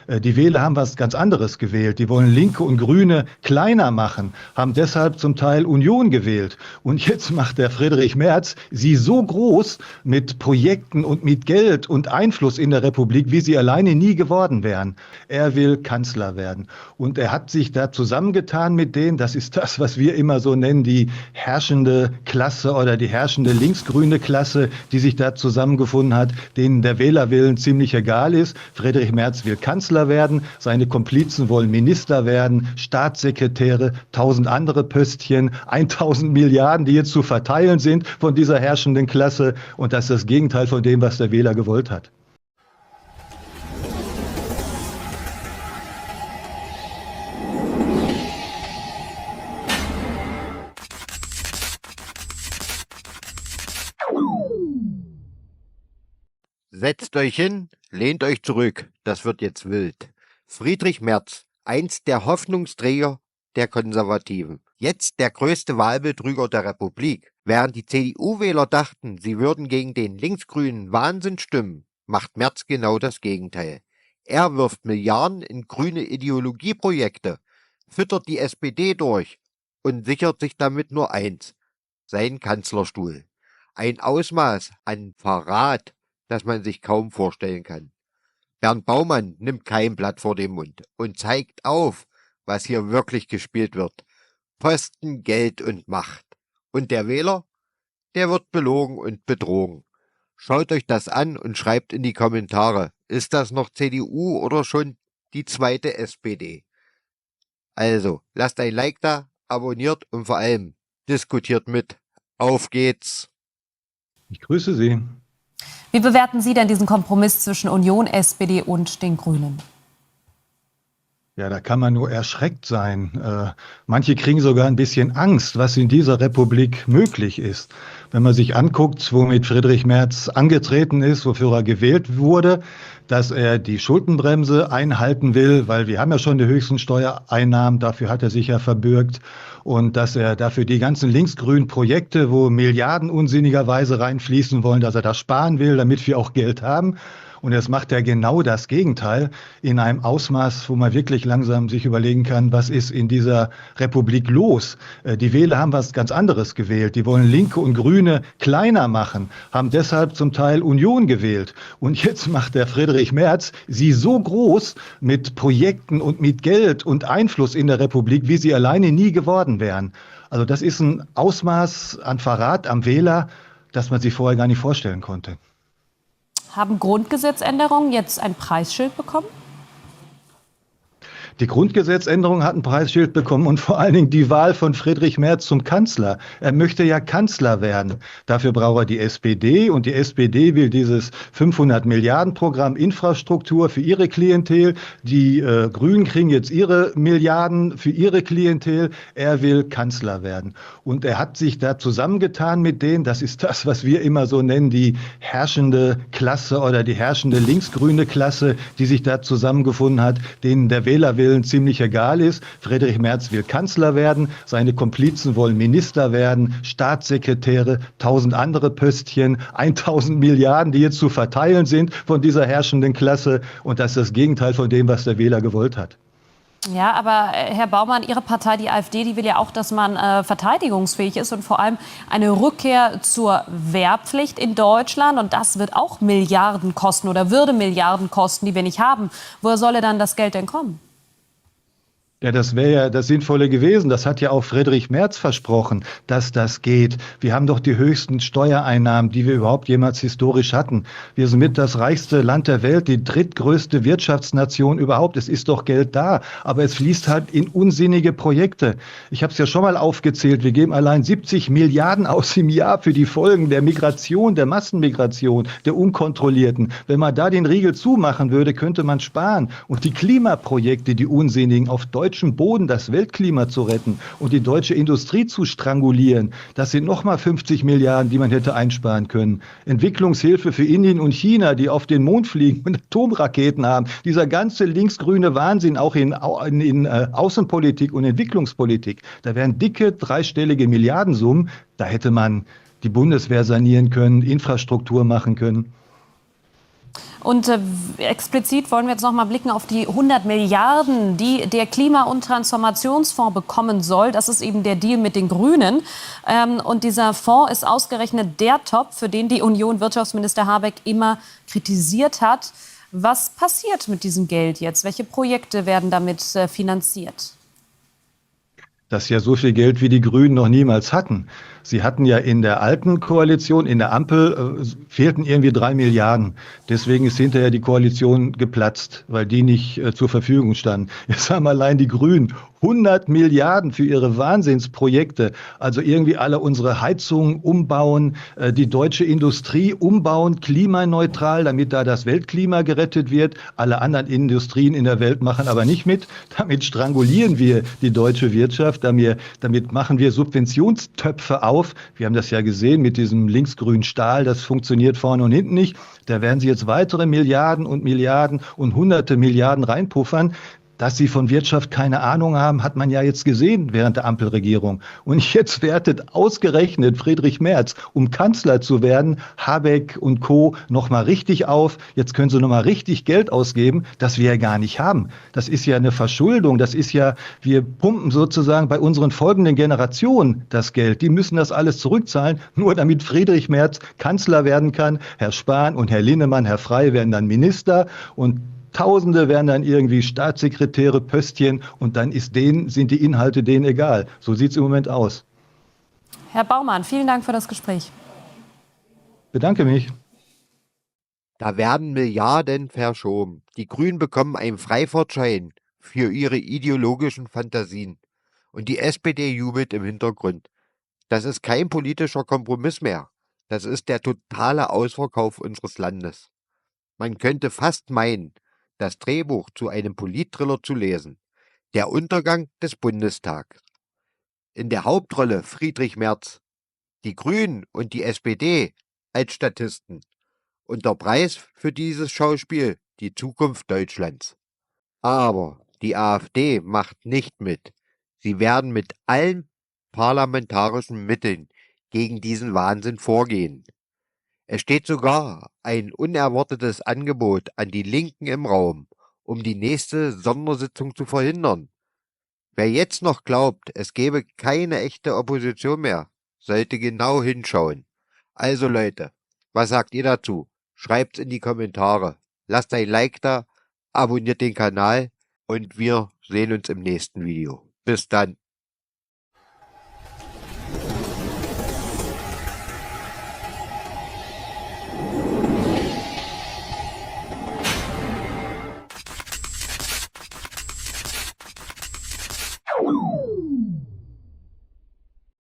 Die Wähler haben was ganz anderes gewählt. Die wollen Linke und Grüne kleiner machen, haben deshalb zum Teil Union gewählt. Und jetzt macht der Friedrich Merz sie so groß mit Projekten und mit Geld und Einfluss in der Republik, wie sie alleine nie geworden wären. Er will Kanzler werden. Und er hat sich da zusammengetan mit denen, das ist das, was wir immer so nennen, die herrschende Klasse oder die herrschende linksgrüne Klasse, die sich da zusammengefunden hat, denen der Wählerwillen ziemlich egal ist. Friedrich Merz will Kanzler werden, seine Komplizen wollen Minister werden, Staatssekretäre, 1000 andere Pöstchen, 1000 Milliarden, die jetzt zu verteilen sind von dieser herrschenden Klasse. Und das ist das Gegenteil von dem, was der Wähler gewollt hat. Setzt euch hin, lehnt euch zurück, das wird jetzt wild. Friedrich Merz, einst der Hoffnungsträger der Konservativen, jetzt der größte Wahlbetrüger der Republik. Während die CDU-Wähler dachten, sie würden gegen den linksgrünen Wahnsinn stimmen, macht Merz genau das Gegenteil. Er wirft Milliarden in grüne Ideologieprojekte, füttert die SPD durch und sichert sich damit nur eins: seinen Kanzlerstuhl. Ein Ausmaß an Verrat, das man sich kaum vorstellen kann. Bernd Baumann nimmt kein Blatt vor den Mund und zeigt auf, was hier wirklich gespielt wird. Posten, Geld und Macht. Und der Wähler? Der wird belogen und betrogen. Schaut euch das an und schreibt in die Kommentare, ist das noch CDU oder schon die zweite SPD? Also, lasst ein Like da, abonniert und vor allem diskutiert mit. Auf geht's! Ich grüße Sie. Wie bewerten Sie denn diesen Kompromiss zwischen Union, SPD und den Grünen? Ja, da kann man nur erschreckt sein. Manche kriegen sogar ein bisschen Angst, was in dieser Republik möglich ist. Wenn man sich anguckt, womit Friedrich Merz angetreten ist, wofür er gewählt wurde, dass er die Schuldenbremse einhalten will, weil wir haben ja schon die höchsten Steuereinnahmen, dafür hat er sich ja verbürgt, und dass er dafür die ganzen linksgrünen Projekte, wo Milliarden unsinnigerweise reinfließen wollen, dass er das sparen will, damit wir auch Geld haben. Und jetzt macht er genau das Gegenteil in einem Ausmaß, wo man wirklich langsam sich überlegen kann, was ist in dieser Republik los? Die Wähler haben was ganz anderes gewählt. Die wollen Linke und Grüne kleiner machen, haben deshalb zum Teil Union gewählt. Und jetzt macht der Friedrich Merz sie so groß mit Projekten und mit Geld und Einfluss in der Republik, wie sie alleine nie geworden wären. Also das ist ein Ausmaß an Verrat am Wähler, das man sich vorher gar nicht vorstellen konnte. Haben Grundgesetzänderungen jetzt ein Preisschild bekommen? Die Grundgesetzänderung hat ein Preisschild bekommen und vor allen Dingen die Wahl von Friedrich Merz zum Kanzler. Er möchte ja Kanzler werden. Dafür braucht er die SPD und die SPD will dieses 500 Milliarden Programm Infrastruktur für ihre Klientel. Die Grünen kriegen jetzt ihre Milliarden für ihre Klientel. Er will Kanzler werden. Und er hat sich da zusammengetan mit denen, das ist das, was wir immer so nennen, die herrschende Klasse oder die herrschende linksgrüne Klasse, die sich da zusammengefunden hat, denen der Wählerwillen ziemlich egal ist. Friedrich Merz will Kanzler werden, seine Komplizen wollen Minister werden, Staatssekretäre, 1000 andere Pöstchen, 1000 Milliarden, die jetzt zu verteilen sind von dieser herrschenden Klasse. Und das ist das Gegenteil von dem, was der Wähler gewollt hat. Ja, aber Herr Baumann, Ihre Partei, die AfD, die will ja auch, dass man verteidigungsfähig ist und vor allem eine Rückkehr zur Wehrpflicht in Deutschland. Und das wird auch Milliarden kosten oder würde Milliarden kosten, die wir nicht haben. Woher solle dann das Geld denn kommen? Ja, das wäre ja das Sinnvolle gewesen. Das hat ja auch Friedrich Merz versprochen, dass das geht. Wir haben doch die höchsten Steuereinnahmen, die wir überhaupt jemals historisch hatten. Wir sind mit das reichste Land der Welt, die drittgrößte Wirtschaftsnation überhaupt. Es ist doch Geld da, aber es fließt halt in unsinnige Projekte. Ich habe es ja schon mal aufgezählt. Wir geben allein 70 Milliarden aus im Jahr für die Folgen der Migration, der Massenmigration, der Unkontrollierten. Wenn man da den Riegel zumachen würde, könnte man sparen. Und die Klimaprojekte, die unsinnigen, auf deutschem Boden das Weltklima zu retten und die deutsche Industrie zu strangulieren, das sind nochmal 50 Milliarden, die man hätte einsparen können. Entwicklungshilfe für Indien und China, die auf den Mond fliegen und Atomraketen haben. Dieser ganze linksgrüne Wahnsinn auch in Außenpolitik und Entwicklungspolitik. Da wären dicke, dreistellige Milliardensummen. Da hätte man die Bundeswehr sanieren können, Infrastruktur machen können. Und explizit wollen wir jetzt noch mal blicken auf die 100 Milliarden, die der Klima- und Transformationsfonds bekommen soll. Das ist eben der Deal mit den Grünen. Und dieser Fonds ist ausgerechnet der Topf, für den die Union Wirtschaftsminister Habeck immer kritisiert hat. Was passiert mit diesem Geld jetzt? Welche Projekte werden damit finanziert? Das ist ja so viel Geld, wie die Grünen noch niemals hatten. Sie hatten ja in der alten Koalition, in der Ampel, fehlten irgendwie 3 Milliarden. Deswegen ist hinterher die Koalition geplatzt, weil die nicht zur Verfügung standen. Jetzt haben allein die Grünen 100 Milliarden für ihre Wahnsinnsprojekte. Also irgendwie alle unsere Heizungen umbauen, die deutsche Industrie umbauen, klimaneutral, damit da das Weltklima gerettet wird. Alle anderen Industrien in der Welt machen aber nicht mit. Damit strangulieren wir die deutsche Wirtschaft. Damit machen wir Subventionstöpfe auf. Wir haben das ja gesehen mit diesem linksgrünen Stahl. Das funktioniert vorne und hinten nicht. Da werden sie jetzt weitere Milliarden und Milliarden und hunderte Milliarden reinpuffern. Dass sie von Wirtschaft keine Ahnung haben, hat man ja jetzt gesehen während der Ampelregierung. Und jetzt wertet ausgerechnet Friedrich Merz, um Kanzler zu werden, Habeck und Co. noch mal richtig auf. Jetzt können sie noch mal richtig Geld ausgeben, das wir ja gar nicht haben. Das ist ja eine Verschuldung. Das ist ja, wir pumpen sozusagen bei unseren folgenden Generationen das Geld. Die müssen das alles zurückzahlen, nur damit Friedrich Merz Kanzler werden kann. Herr Spahn und Herr Linnemann, Herr Frey werden dann Minister und Tausende werden dann irgendwie Staatssekretäre, Pöstchen und dann sind die Inhalte denen egal. So sieht es im Moment aus. Herr Baumann, vielen Dank für das Gespräch. Bedanke mich. Da werden Milliarden verschoben. Die Grünen bekommen einen Freifahrtschein für ihre ideologischen Fantasien. Und die SPD jubelt im Hintergrund. Das ist kein politischer Kompromiss mehr. Das ist der totale Ausverkauf unseres Landes. Man könnte fast meinen, das Drehbuch zu einem Politthriller zu lesen. Der Untergang des Bundestags. In der Hauptrolle Friedrich Merz, die Grünen und die SPD als Statisten. Und der Preis für dieses Schauspiel die Zukunft Deutschlands. Aber die AfD macht nicht mit. Sie werden mit allen parlamentarischen Mitteln gegen diesen Wahnsinn vorgehen. Es steht sogar ein unerwartetes Angebot an die Linken im Raum, um die nächste Sondersitzung zu verhindern. Wer jetzt noch glaubt, es gäbe keine echte Opposition mehr, sollte genau hinschauen. Also Leute, was sagt ihr dazu? Schreibt's in die Kommentare. Lasst ein Like da, abonniert den Kanal und wir sehen uns im nächsten Video. Bis dann.